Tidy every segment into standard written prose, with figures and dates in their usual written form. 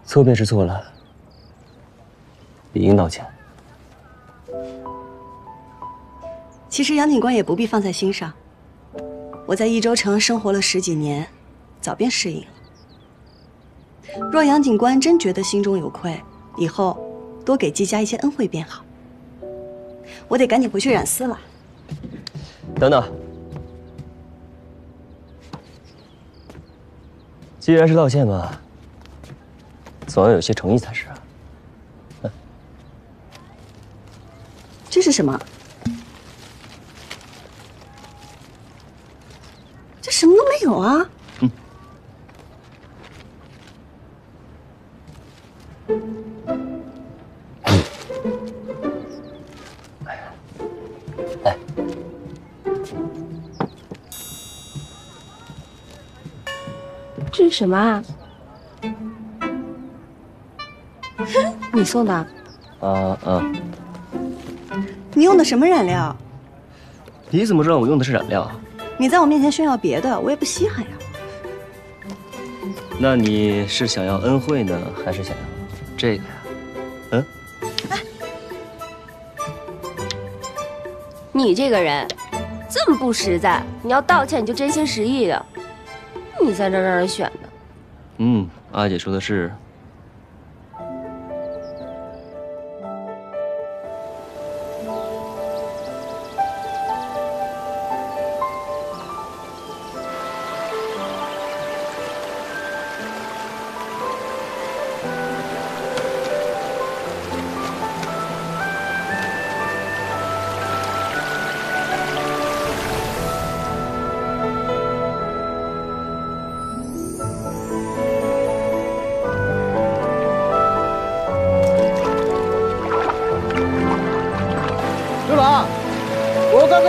错便是错了，理应道歉。其实杨警官也不必放在心上，我在益州城生活了10几年，早便适应了。若杨警官真觉得心中有愧，以后多给姬家一些恩惠便好。我得赶紧回去染丝了。等等，既然是道歉嘛，总要有些诚意才是啊。这是什么？这什么都没有啊！来，这是什么啊？你送的？你用的什么染料？你怎么知道我用的是染料？你在我面前炫耀别的，我也不稀罕呀。那你是想要恩惠呢，还是想要这个呀？嗯？你这个人这么不实在，你要道歉你就真心实意的。你在这让人选的。阿姐说的是。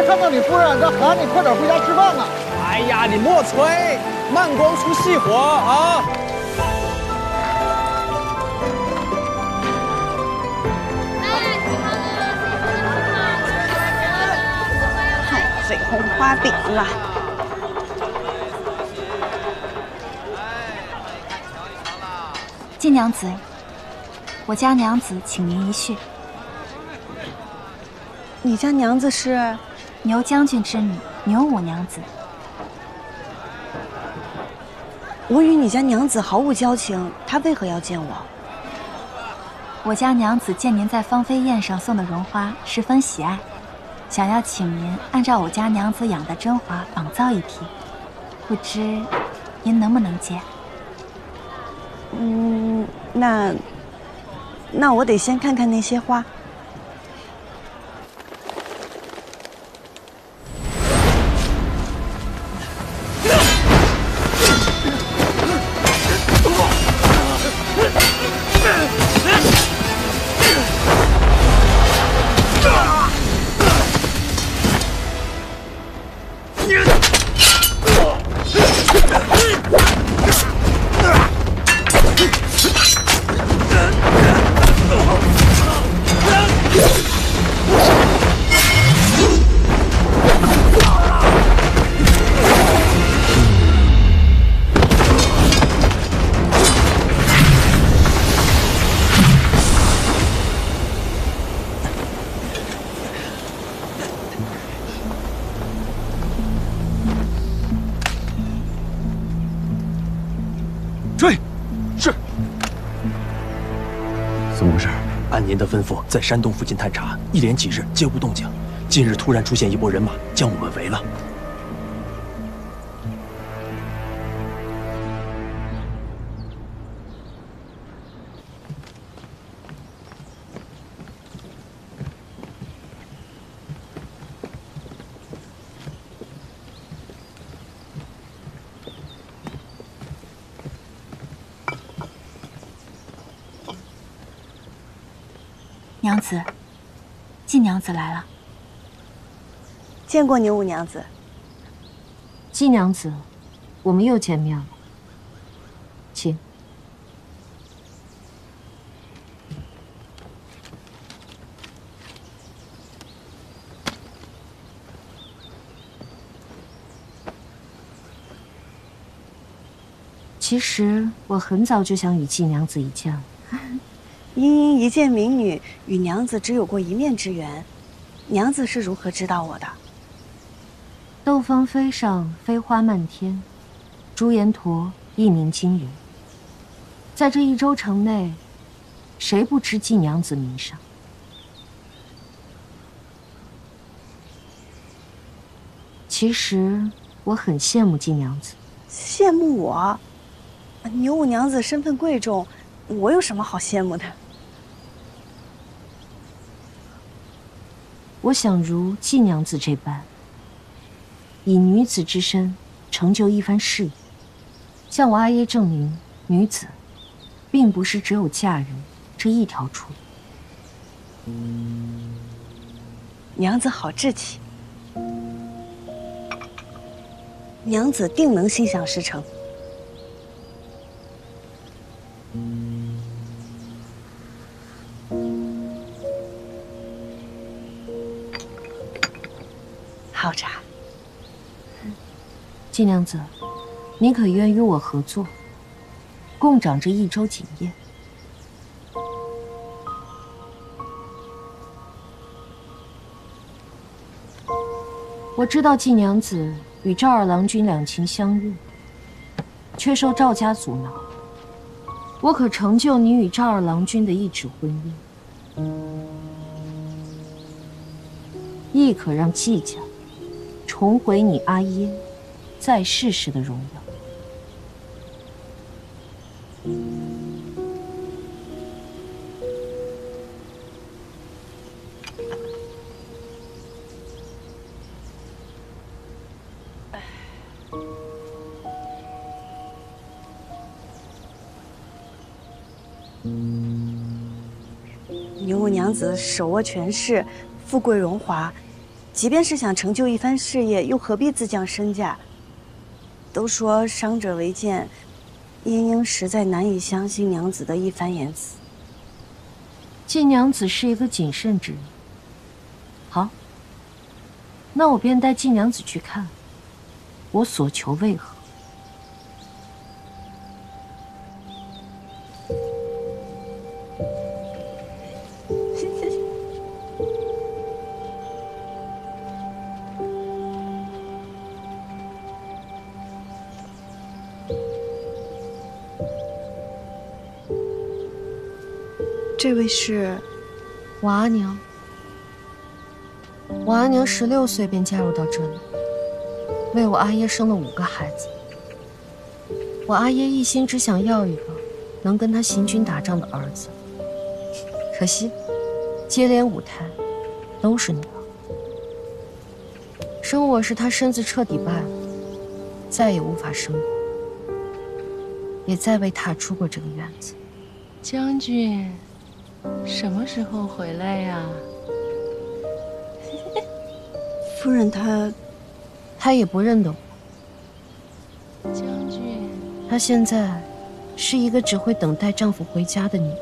看到你夫人在喊你快点回家吃饭呢。哎呀，你莫催，慢光出细活啊！太费红花饼了。晋娘子，我家娘子请您一叙。你家娘子是？牛将军之女，牛五娘子。我与你家娘子毫无交情，她为何要见我？我家娘子见您在芳菲宴上送的绒花，十分喜爱，想要请您按照我家娘子养的真花仿造一批，不知您能不能接？那我得先看看那些花。追！是。怎么回事？按您的吩咐，在山洞附近探查，一连几日皆无动静。近日突然出现一拨人马，将我们围了。娘子，季娘子来了。见过牛五娘子。季娘子，我们又见面了，请。其实我很早就想与季娘子一见了。茵茵一介民女，与娘子只有过一面之缘，娘子是如何知道我的？斗芳飞上飞花漫天，朱颜驼一鸣惊人。在这一州城内，谁不知季娘子名声？其实我很羡慕季娘子。羡慕我？牛五娘子身份贵重，我有什么好羡慕的？我想如季娘子这般，以女子之身成就一番事业，向我阿耶证明，女子并不是只有嫁人这一条出路。娘子好志气，娘子定能心想事成。好茶。季娘子，你可愿与我合作，共掌这一州锦业？我知道季娘子与赵二郎君两情相悦，却受赵家阻挠。我可成就你与赵二郎君的一纸婚姻，亦可让季家重回你阿耶在世时的荣耀。牛五娘子手握权势，富贵荣华，即便是想成就一番事业，又何必自降身价？都说伤者为鉴，茵茵实在难以相信娘子的一番言辞。季娘子是一个谨慎之人。好，那我便带季娘子去看，我所求为何。这位是我阿娘。我阿娘16岁便嫁入到这里，为我阿耶生了5个孩子。我阿耶一心只想要一个能跟他行军打仗的儿子，可惜接连5胎都是女儿。生我时他身子彻底败了，再也无法生育，也再未踏出过这个院子。将军什么时候回来呀？夫人她也不认得我。将军，她现在是一个只会等待丈夫回家的女人。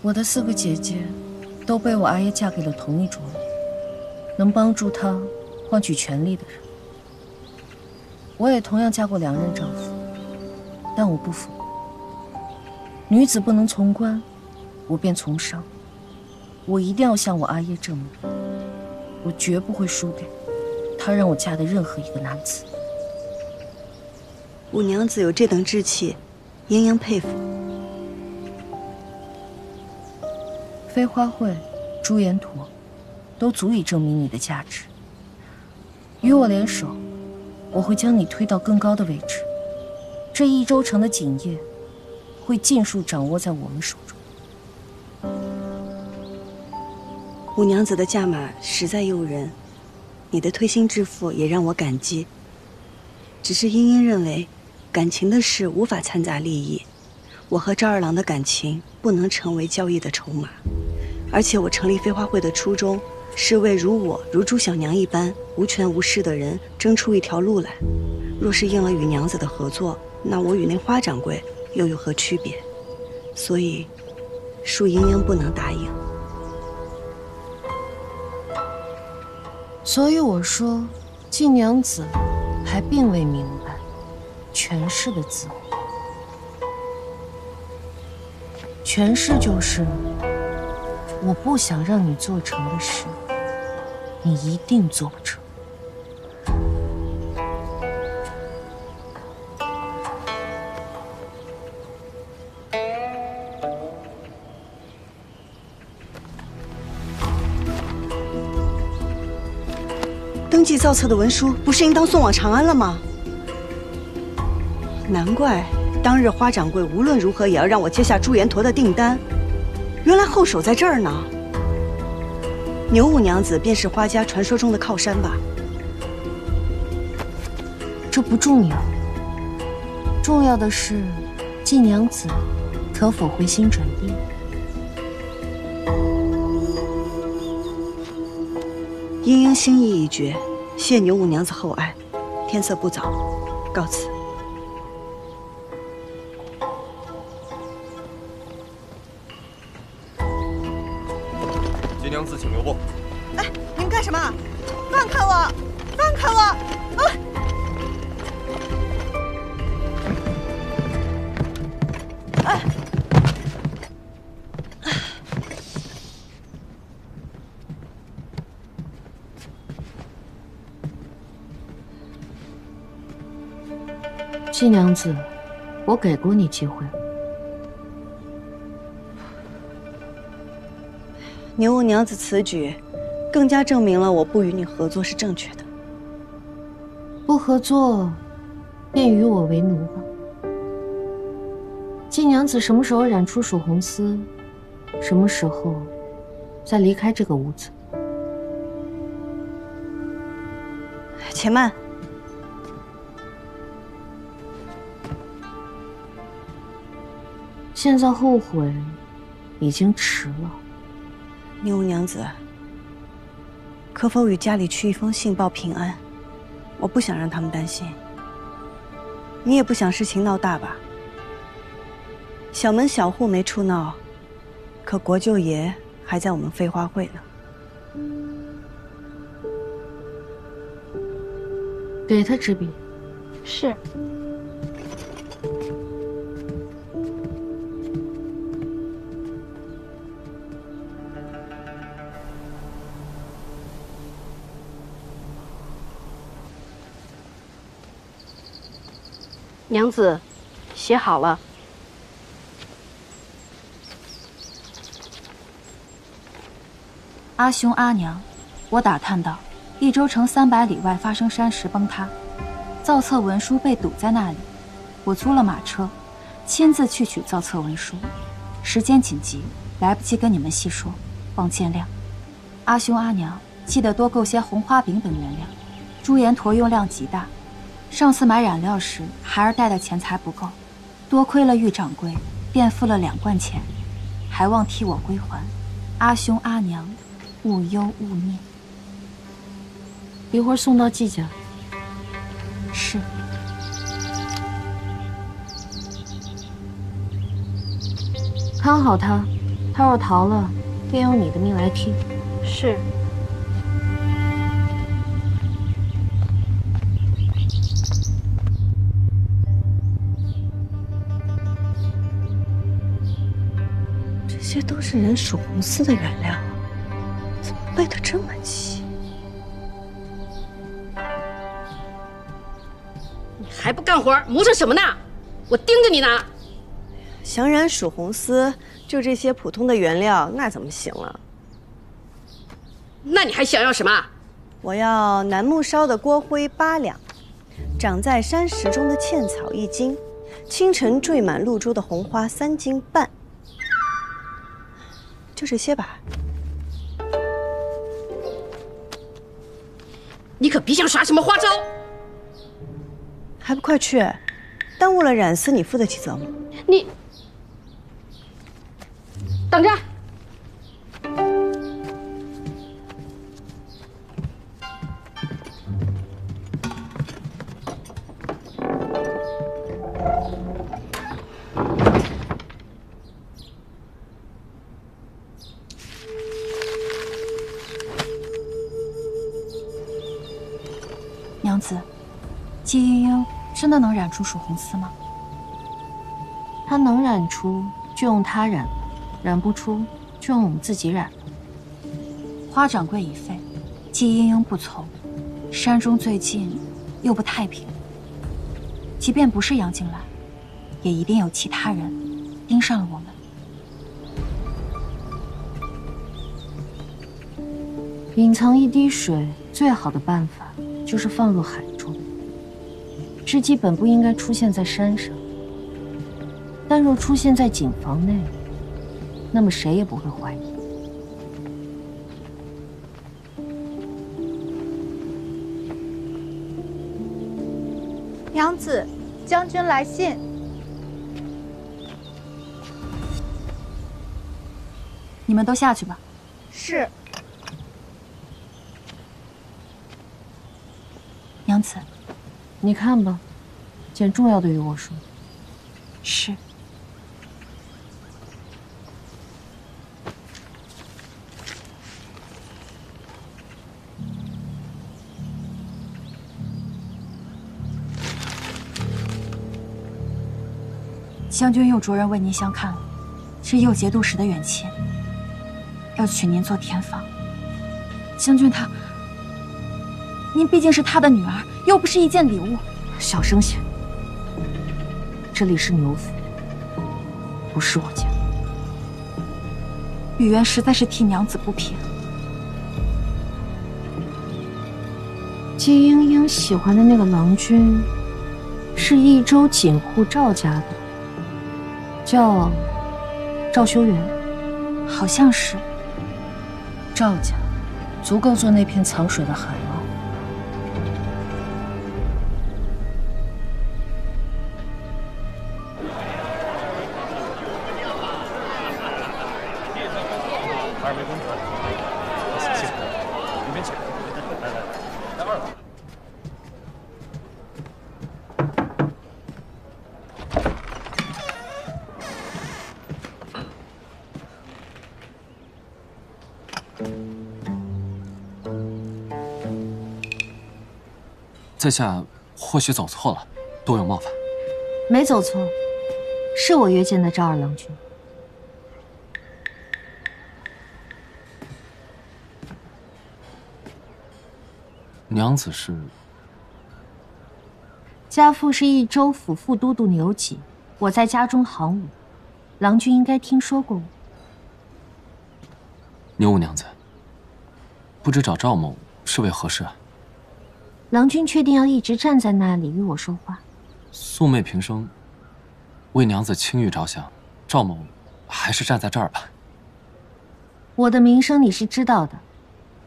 我的4个姐姐都被我阿耶嫁给了同一族人，能帮助她换取权力的人。我也同样嫁过2任丈夫，但我不服。女子不能从官，我便从商。我一定要向我阿耶证明，我绝不会输给他让我嫁的任何一个男子。五娘子有这等志气，英英佩服。飞花会、朱颜驼，都足以证明你的价值。与我联手，我会将你推到更高的位置。这益州城的锦业，会尽数掌握在我们手中。五娘子的价码实在诱人，你的推心置腹也让我感激。只是英英认为，感情的事无法掺杂利益，我和赵二郎的感情不能成为交易的筹码。而且我成立飞花会的初衷，是为如朱小娘一般无权无势的人争出一条路来。若是应了与娘子的合作，那我与那花掌柜又有何区别？所以，恕英英不能答应。所以我说，季娘子还并未明白权势的滋味。权势就是，我不想让你做成的事，你一定做不成。登记造册的文书不是应当送往长安了吗？难怪当日花掌柜无论如何也要让我接下朱颜驼的订单，原来后手在这儿呢。牛五娘子便是花家传说中的靠山吧？这不重要，重要的是季娘子可否回心转意。英英心意已决，谢牛五娘子厚爱。天色不早，告辞。季娘子，请留步。哎，你们干什么？放开我！放开我！啊！哎！季娘子，我给过你机会。牛五娘子此举，更加证明了我不与你合作是正确的。不合作，便与我为奴吧。季娘子什么时候染出曙红丝，什么时候再离开这个屋子。且慢。现在后悔，已经迟了。牛五娘子，可否与家里去一封信报平安？我不想让他们担心。你也不想事情闹大吧？小门小户没处闹，可国舅爷还在我们飞花会呢。给他纸笔。是。娘子，写好了。阿兄阿娘，我打探到，益州城300里外发生山石崩塌，造册文书被堵在那里。我租了马车，亲自去取造册文书。时间紧急，来不及跟你们细说，望见谅。阿兄阿娘，记得多购些红花饼等原料。朱颜驼用量极大。上次买染料时，孩儿带的钱财不够，多亏了玉掌柜，便付了2贯钱，还望替我归还。阿兄阿娘，勿忧勿念。一会儿送到季家。是。看好他，他若逃了，便用你的命来替。是。这些都是人属红丝的原料，怎么备得这么齐？你还不干活，磨蹭什么呢？我盯着你呢。想染曙红丝，就这些普通的原料，那怎么行了？那你还想要什么？我要楠木烧的锅灰8两，长在山石中的茜草1斤，清晨缀满露珠的红花3斤半。就这些吧。你可别想耍什么花招！还不快去！耽误了染丝，你负得起责吗？你等着！娘子，季莺莺真的能染出曙红丝吗？它能染出就用它染了，染不出就用我们自己染了。花掌柜已废，季莺莺不从，山中最近又不太平。即便不是杨静兰，也一定有其他人盯上了我们。隐藏一滴水，最好的办法就是放入海中。织姬本不应该出现在山上，但若出现在井房内，那么谁也不会怀疑。娘子，将军来信。你们都下去吧。是。娘子，你看吧，件重要的与我说。是。将军又着人为您相看了，是右节度使的远亲，要娶您做田房。将军他，您毕竟是他的女儿，又不是一件礼物。小声些，这里是牛府，不是我家。雨渊实在是替娘子不平。季莺莺喜欢的那个郎君，是益州锦户赵家的，叫赵修缘，好像是。赵家足够做那片藏水的海捞。二位公子，辛苦了，里面请。来，在2楼。在下或许走错了，多有冒犯。没走错，是我约见的赵二郎君。娘子是？家父是益州府副都督牛己，我在家中行伍，郎君应该听说过我。牛五娘子，不知找赵某是为何事啊？郎君确定要一直站在那里与我说话？素昧平生，为娘子清誉着想，赵某还是站在这儿吧。我的名声你是知道的，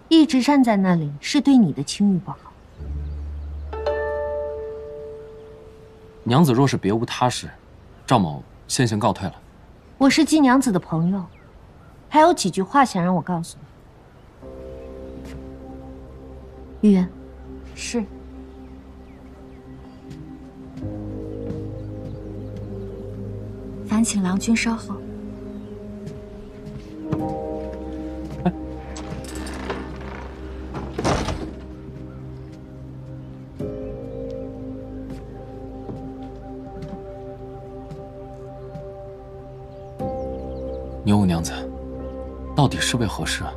一直站在那里是对你的清誉不好。娘子若是别无他事，赵某先行告退了。我是季娘子的朋友，还有几句话想让我告诉你。玉渊。是。烦请郎君稍后。牛五娘子，到底是为何事啊？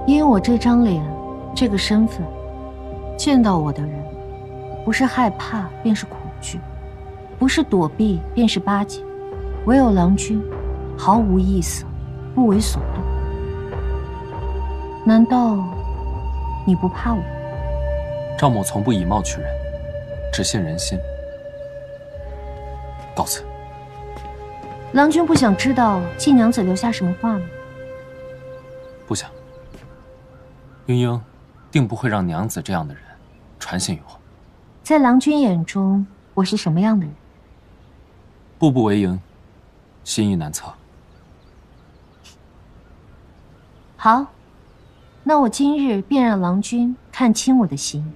因为我这张脸，这个身份，见到我的人，不是害怕便是恐惧，不是躲避便是巴结，唯有郎君，毫无异色，不为所动。难道你不怕我？赵某从不以貌取人，只信人心。告辞。郎君不想知道季娘子留下什么话吗？不想。莺莺定不会让娘子这样的人传信于我。在郎君眼中，我是什么样的人？步步为营，心意难测。好，那我今日便让郎君看清我的心意。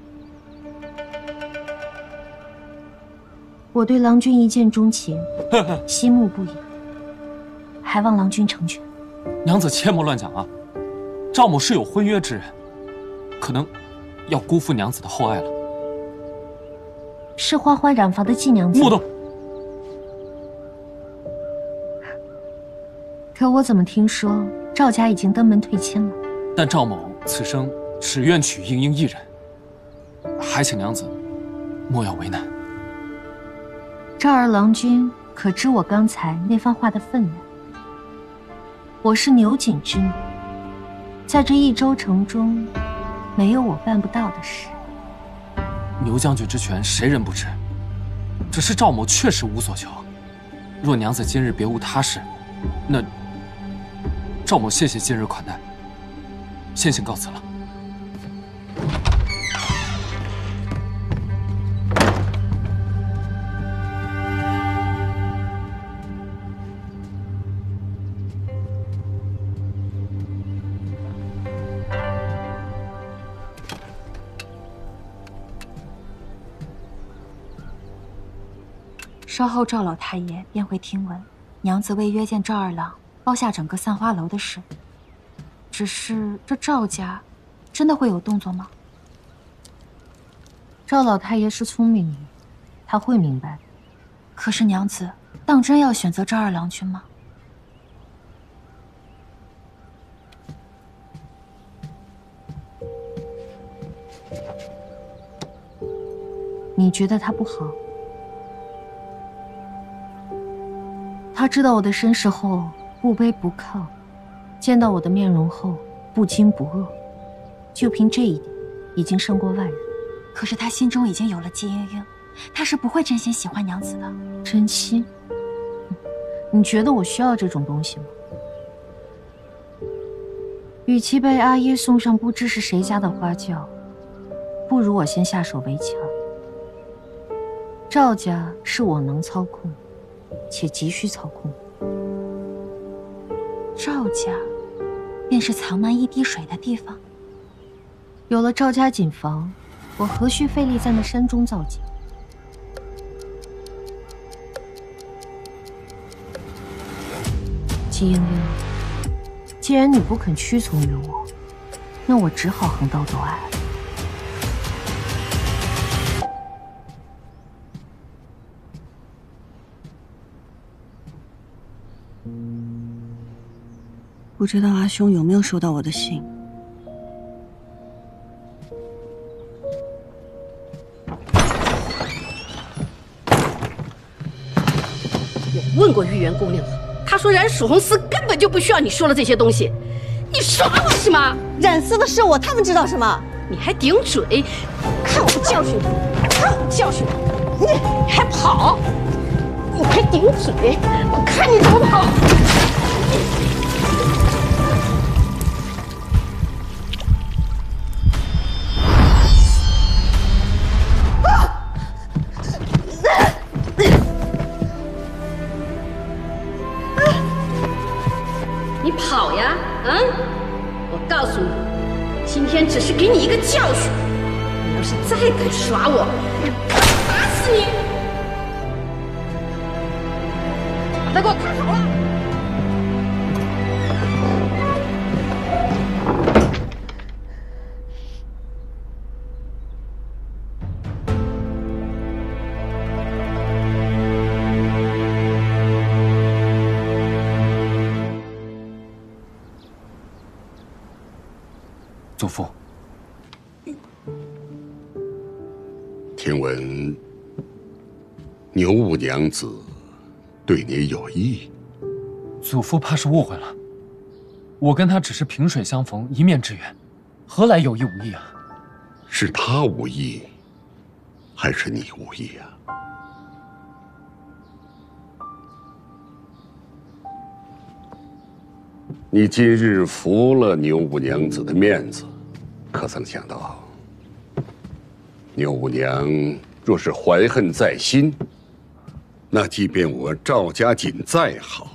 我对郎君一见钟情，心慕不已，还望郎君成全。娘子切莫乱讲啊！赵某是有婚约之人，可能要辜负娘子的厚爱了。是花花染发的季娘子。莫动！可我怎么听说赵家已经登门退亲了？但赵某此生只愿娶莺莺一人，还请娘子莫要为难。赵儿郎君可知我刚才那番话的分量？我是牛景之女，在这益州城中，没有我办不到的事。牛将军之权，谁人不知？只是赵某确实无所求。若娘子今日别无他事，那赵某谢谢今日款待，先行告辞了。稍后赵老太爷便会听闻娘子为约见赵二郎包下整个散花楼的事。只是这赵家真的会有动作吗？赵老太爷是聪明人，他会明白的。可是娘子当真要选择赵二郎君吗？你觉得他不好？他知道我的身世后不卑不亢，见到我的面容后不惊不恶，就凭这一点，已经胜过外人。可是他心中已经有了季莺莺，他是不会真心喜欢娘子的。真心？你觉得我需要这种东西吗？与其被阿耶送上不知是谁家的花轿，不如我先下手为强。赵家是我能操控，且急需操控。赵家，便是藏难一滴水的地方。有了赵家锦房，我何须费力在那山中造景？季莺莺，既然你不肯屈从于我，那我只好横刀夺爱了。不知道阿兄有没有收到我的信？我问过玉元姑娘了，她说染曙红丝根本就不需要你说了这些东西。你耍我是吗？染丝的是我，他们知道什么？你还顶嘴？看我教训你！看我教训你！你还跑？你还顶嘴？我看你怎么跑！你跑呀！我告诉你，今天只是给你一个教训。你要是再敢耍我，打死你！把他给我看好了！祖父，听闻牛五娘子对你有意，祖父怕是误会了。我跟她只是萍水相逢，一面之缘，何来有意无意啊？是她无意，还是你无意啊？你今日服了牛五娘子的面子，可曾想到，牛五娘若是怀恨在心，那即便我赵家锦再好，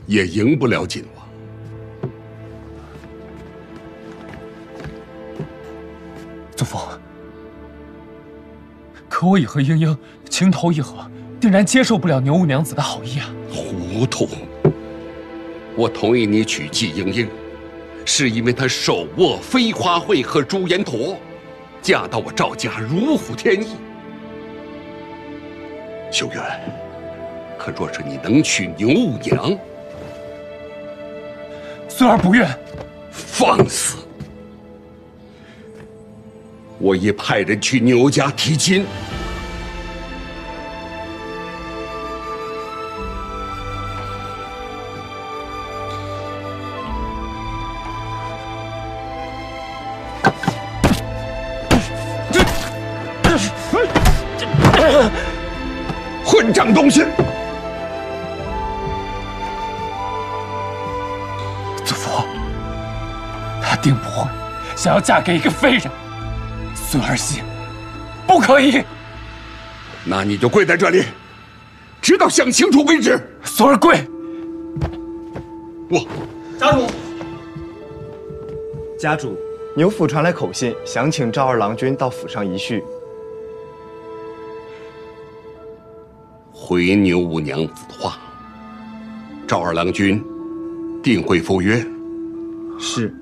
也赢不了锦王。祖父，可我已和英英情投意合，定然接受不了牛五娘子的好意啊！糊涂！我同意你娶季英英，是因为她手握飞花会和朱颜陀，嫁到我赵家如虎添翼。秀媛，可若是你能娶牛五娘，孙儿不愿。放肆！我已派人去牛家提亲。混账东西！祖父，她定不会想要嫁给一个废人。孙儿信，不可以。那你就跪在这里，直到想清楚为止。孙儿跪。家主，家主，牛府传来口信，想请赵二郎君到府上一叙。回牛五娘子的话，赵二郎君定会赴约。是。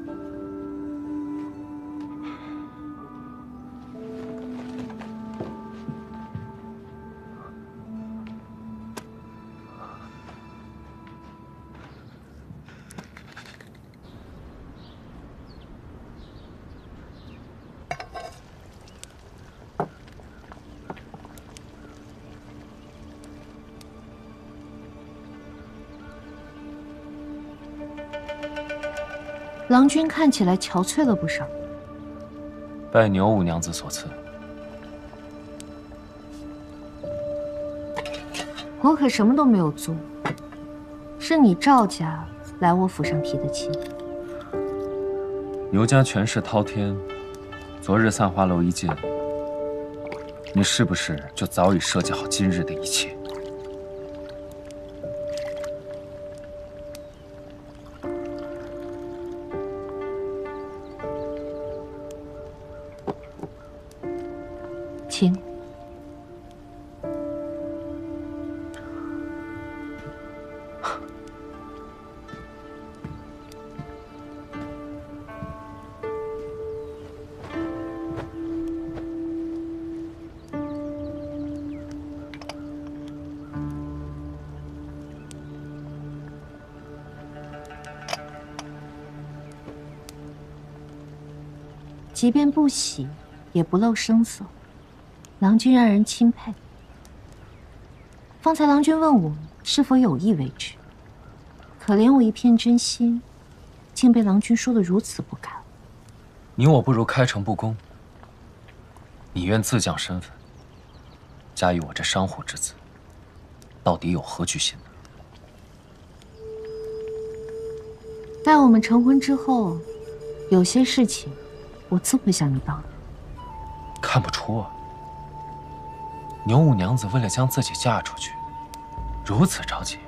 郎君看起来憔悴了不少。拜牛五娘子所赐。我可什么都没有做，是你赵家来我府上提的亲。牛家权势滔天，昨日散花楼一见，你是不是就早已设计好今日的一切？请。即便不喜，也不露声色。郎君让人钦佩。方才郎君问我是否有意为之，可怜我一片真心，竟被郎君说得如此不堪。你我不如开诚布公。你愿自降身份，加以我这商户之子，到底有何居心呢？待我们成婚之后，有些事情我自会向你报的。看不出啊。牛五娘子为了将自己嫁出去，如此着急。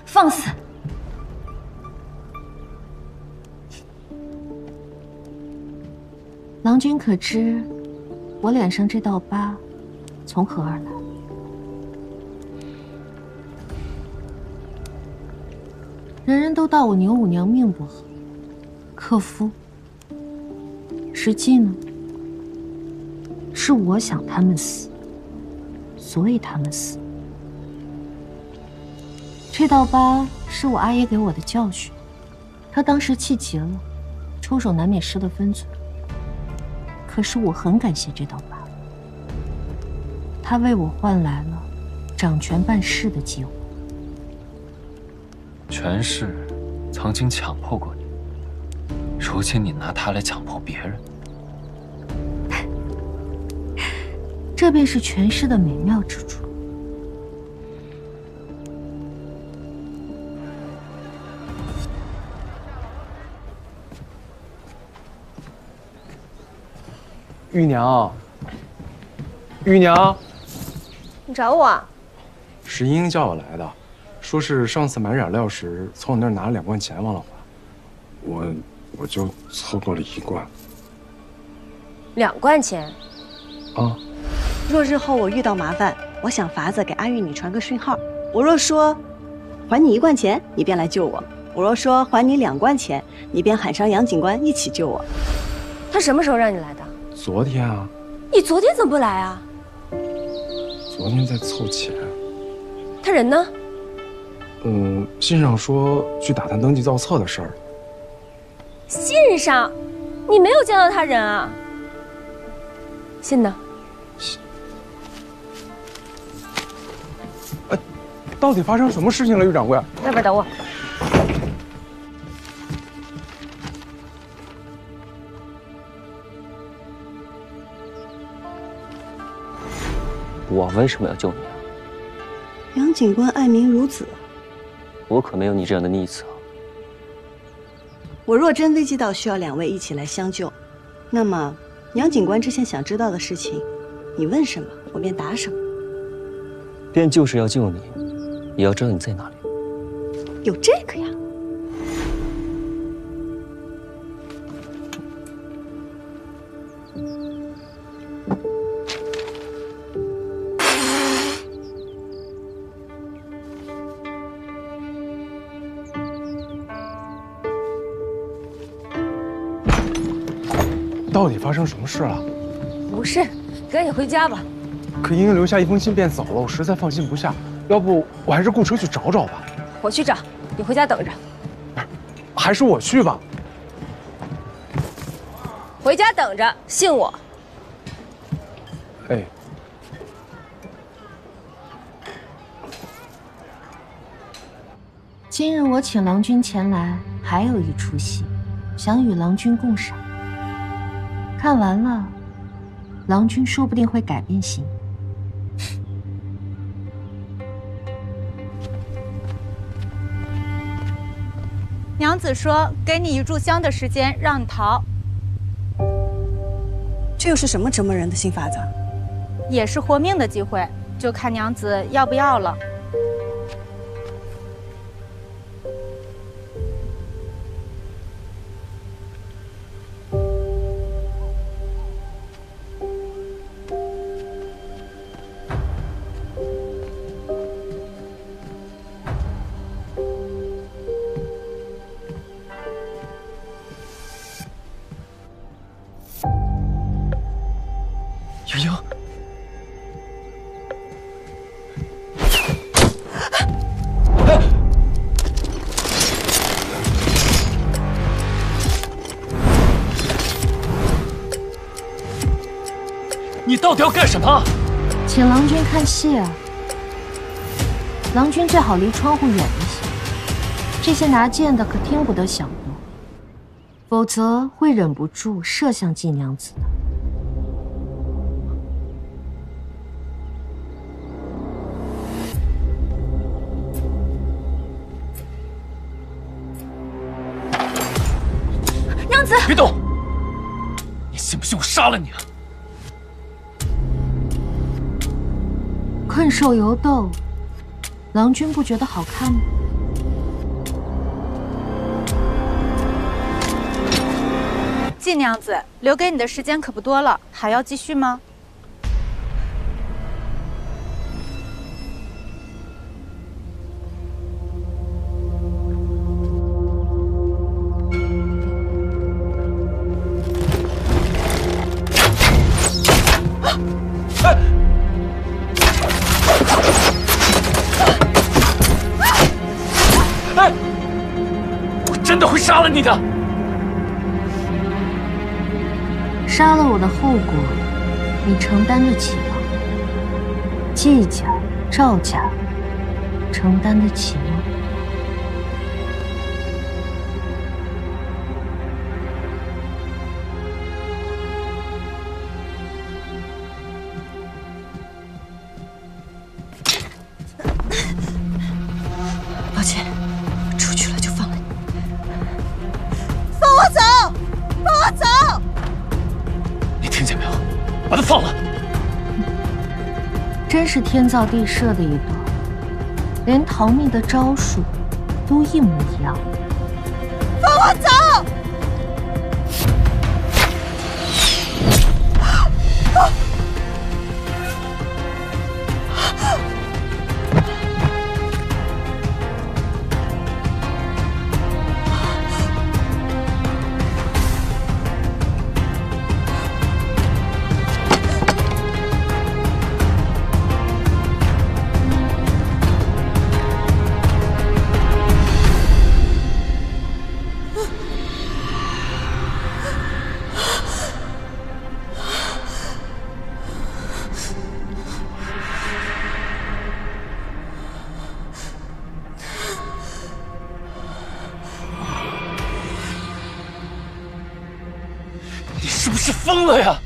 放肆！郎君可知，我脸上这道疤从何而来？人人都道我牛五娘命不好，克夫。实际呢，是我想他们死。所以他们死。这道疤是我阿爷给我的教训，他当时气急了，出手难免失了分寸。可是我很感谢这道疤，它为我换来了掌权办事的机会。权势曾经强迫过你，如今你拿它来强迫别人，这便是权势的美妙之处。玉娘，玉娘，你找我？石英叫我来的，说是上次买染料时从我那儿拿了2罐钱忘了还，我就凑够了1罐。2罐钱？啊。若日后我遇到麻烦，我想法子给阿玉你传个讯号。我若说还你1罐钱，你便来救我；我若说还你2罐钱，你便喊上杨警官一起救我。他什么时候让你来的？昨天啊。你昨天怎么不来啊？昨天在凑钱。他人呢？信上说去打探登记造册的事儿。信上？你没有见到他人啊？信呢？到底发生什么事情了，玉掌柜？外边等我。我为什么要救你啊？杨警官爱民如子，我可没有你这样的逆子啊。我若真危机到需要2位一起来相救，那么杨警官之前想知道的事情，你问什么我便答什么。便就是要救你，也要知道你在哪里。有这个呀？到底发生什么事了？无事，赶紧回家吧。可英英留下1封信便走了，我实在放心不下。要不我还是雇车去找找吧。我去找，你回家等着。还是我去吧。回家等着，信我。哎。今日我请郎君前来，还有一出戏，想与郎君共赏。看完了，郎君说不定会改变心意。娘子说：“给你1炷香的时间，让你逃。”这又是什么折磨人的新法子？也是活命的机会，就看娘子要不要了。英英，你到底要干什么？请郎君看戏啊！郎君最好离窗户远一些，这些拿剑的可听不得响动，否则会忍不住射向季娘子的。别动！你信不信我杀了你啊？困兽犹斗，郎君不觉得好看吗？季娘子，留给你的时间可不多了，还要继续吗？我真的会杀了你的！杀了我的后果，你承担得起吗？季家、赵家承担得起吗？抱歉，出去了就放了你。放我走！放我走！你听见没有？把他放了！真是天造地设的一对，连逃命的招数都一模一样。放我走！你是不是疯了呀？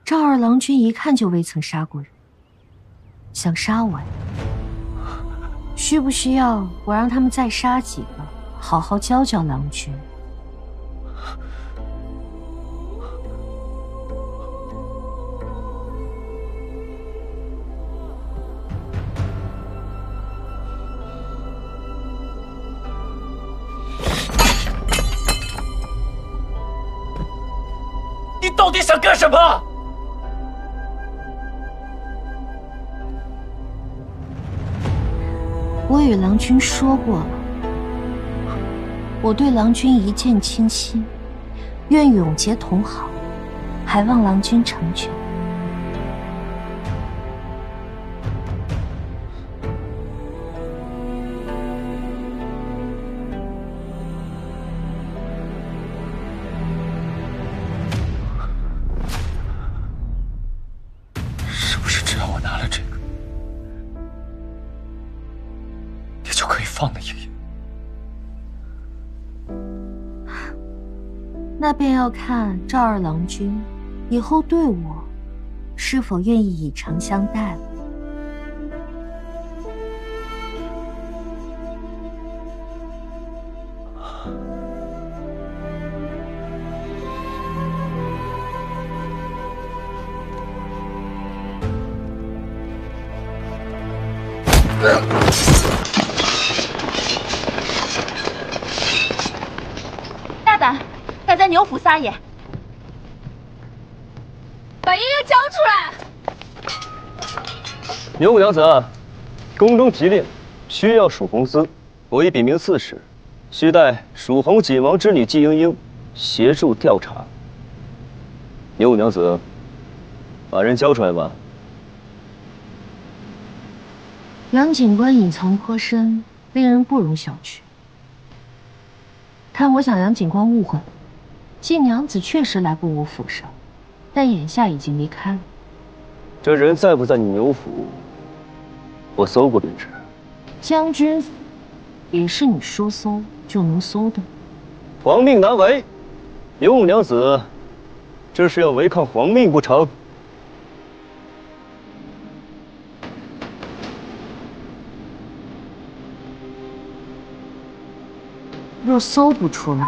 赵二郎君一看就未曾杀过人，想杀我呀？需不需要我让他们再杀几个，好好教教郎君？你到底想干什么？我与郎君说过了，我对郎君一见倾心，愿永结同好，还望郎君成全。是不是只要我拿了这个，你就可以放了爷爷？那便要看赵二郎君以后对我是否愿意以诚相待了。大胆，敢在牛府撒野！把爷爷交出来！牛五娘子，宫中急令，需要蜀公司，我已禀明刺史，需待蜀侯锦王之女季莺莺协助调查。牛五娘子，把人交出来吧。杨警官隐藏颇深，令人不容小觑。看我想杨警官误会了，季娘子确实来过我府上，但眼下已经离开了。这人在不在你牛府，我搜过便知。将军府也是你说搜就能搜的。皇命难违，牛五娘子，这是要违抗皇命不成？若搜不出来，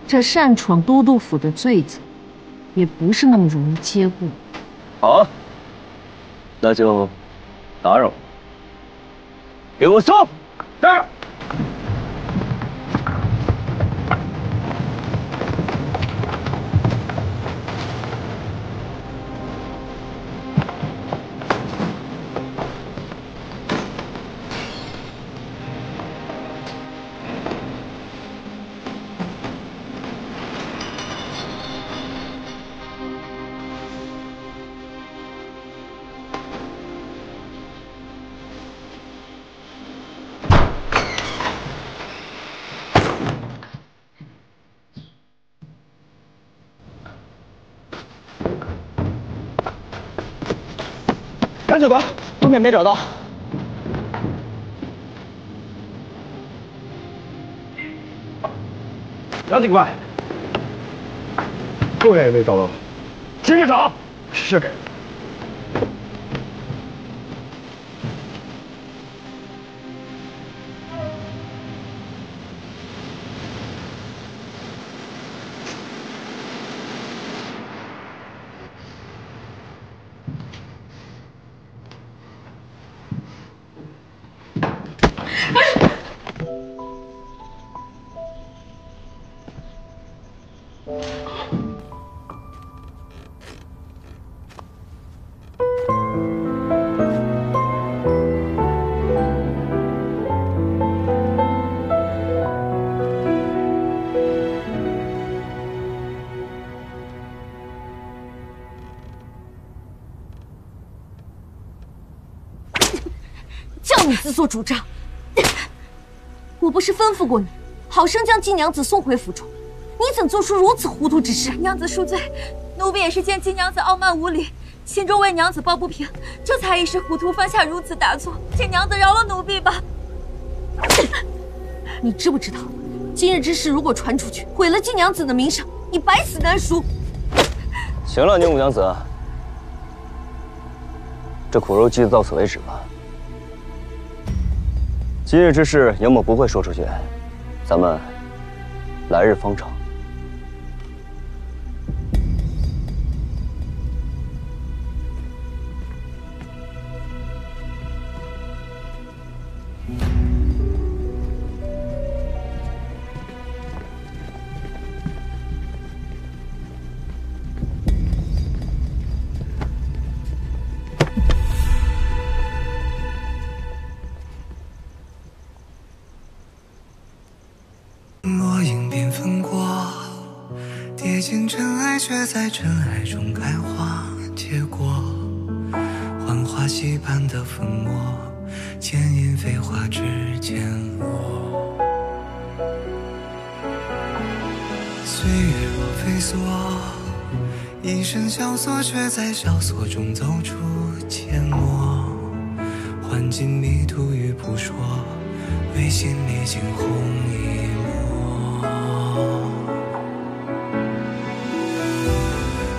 这擅闯都督府的罪责，也不是那么容易接过。好啊，那就打扰了。给我搜！是。看酒馆，路面没找到。杨警官，后面也没找到。接着找。是。叫你自作主张！我不是吩咐过你，好生将金娘子送回府中，你怎做出如此糊涂之事？娘子恕罪，奴婢也是见金娘子傲慢无礼，心中为娘子抱不平，这才一时糊涂犯下如此大错，请娘子饶了奴婢吧。你知不知道，今日之事如果传出去，毁了金娘子的名声，你百死难赎。行了，宁武娘子，这苦肉计就到此为止吧。今日之事，杨某不会说出去，咱们来日方长。落影缤纷过，跌进尘埃，却在尘埃中开花结果。幻化溪畔的粉末，剑影飞花指尖落。岁月若飞梭，一身萧索，却在萧索中走出缄默。换尽迷途与扑朔，为心历经红一抹。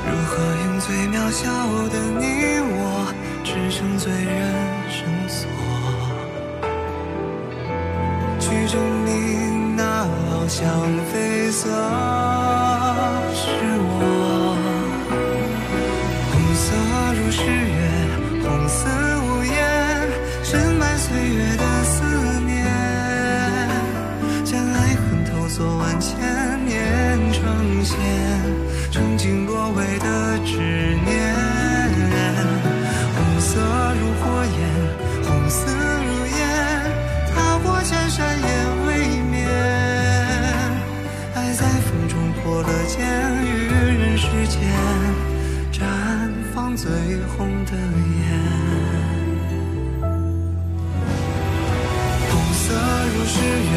如何用最渺小的你我，支撑最人生锁，去证明那翱翔绯色是我。红色如诗月，红似无言，深埋岁月的思念，将爱恨透锁万千年成线，曾经落尾的执念。红色如火焰，红丝如烟，踏过千山也未眠。爱在风中破了茧，于人世间绽放最红的颜。红色如诗月，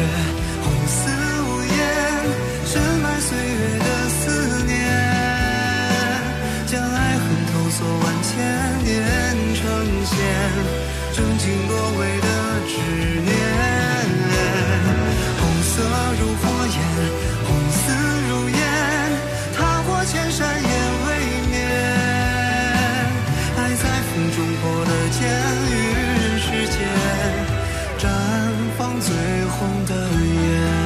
红似无言，深埋岁月的思念，将爱恨透锁万千年成线，挣尽落尾的执念。红色如火焰，红丝如烟，踏过千山也未眠。爱在风中破了茧，于人世间绽放最红的颜。